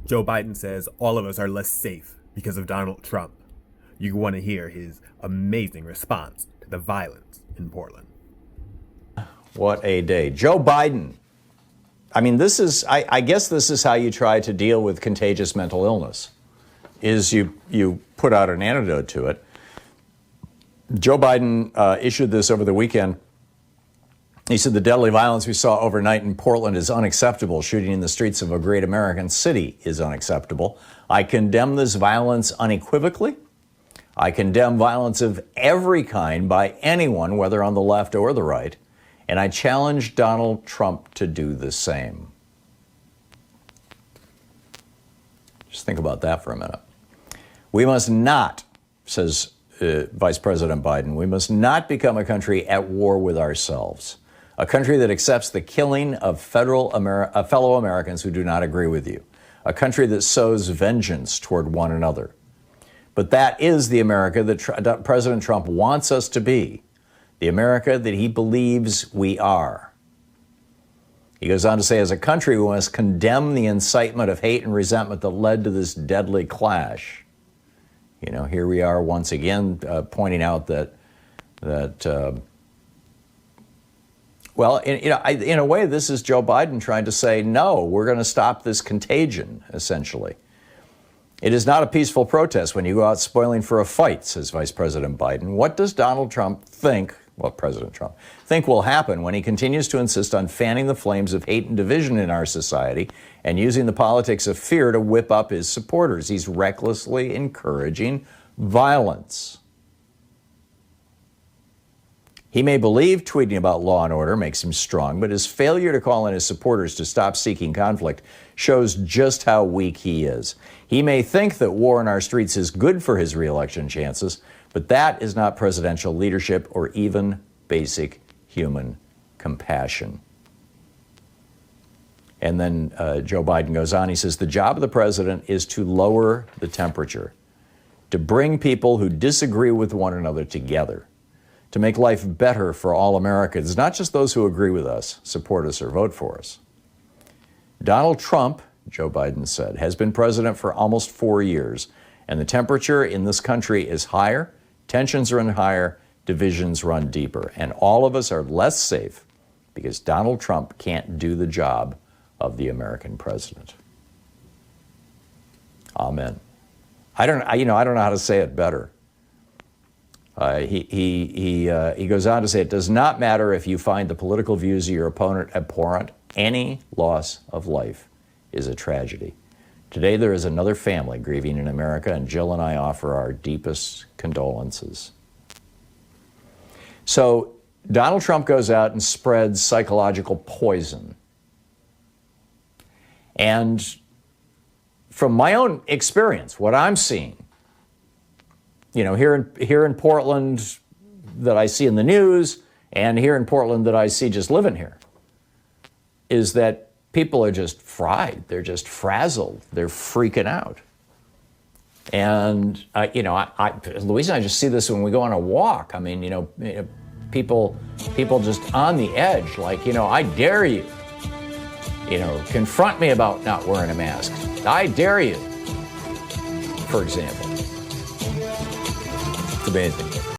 Joe Biden says all of us are less safe because of Donald Trump. You want to hear his amazing response to the violence in Portland. What a day. Joe Biden. I mean, I guess this is how you try to deal with contagious mental illness, is you put out an antidote to it. Joe Biden issued this over the weekend. He said the deadly violence we saw overnight in Portland is unacceptable. Shooting in the streets of a great American city is unacceptable. I condemn this violence unequivocally. I condemn violence of every kind by anyone, whether on the left or the right. And I challenge Donald Trump to do the same. Just think about that for a minute. We must not, says Vice President Biden, we must not become a country at war with ourselves. A country that accepts the killing of fellow Americans who do not agree with you. A country that sows vengeance toward one another. But that is the America that President Trump wants us to be. The America that he believes we are. He goes on to say, as a country, we must condemn the incitement of hate and resentment that led to this deadly clash. You know, here we are once again pointing out that well, in a way, this is Joe Biden trying to say, no, we're going to stop this contagion, essentially. It is not a peaceful protest when you go out spoiling for a fight, says Vice President Biden. What does Donald Trump think, well, President Trump, think will happen when he continues to insist on fanning the flames of hate and division in our society and using the politics of fear to whip up his supporters? He's recklessly encouraging violence. He may believe tweeting about law and order makes him strong, but his failure to call on his supporters to stop seeking conflict shows just how weak he is. He may think that war in our streets is good for his reelection chances, but that is not presidential leadership or even basic human compassion. And then Joe Biden goes on, he says, the job of the president is to lower the temperature, to bring people who disagree with one another together, to make life better for all Americans, not just those who agree with us, support us, or vote for us. Donald Trump, Joe Biden said, has been president for almost 4 years, and the temperature in this country is higher, tensions run higher, divisions run deeper, and all of us are less safe because Donald Trump can't do the job of the American president. Amen. I don't know how to say it better. He goes on to say, it does not matter if you find the political views of your opponent abhorrent. Any loss of life is a tragedy. Today there is another family grieving in America, and Jill and I offer our deepest condolences. So Donald Trump goes out and spreads psychological poison. And from my own experience, what I'm seeing, you know, here in Portland that I see in the news, and here in Portland that I see just living here, is that people are just fried. They're just frazzled. They're freaking out. And, Louise and I just see this when we go on a walk. I mean, people just on the edge, like, I dare you. Confront me about not wearing a mask. I dare you, for example. It's amazing.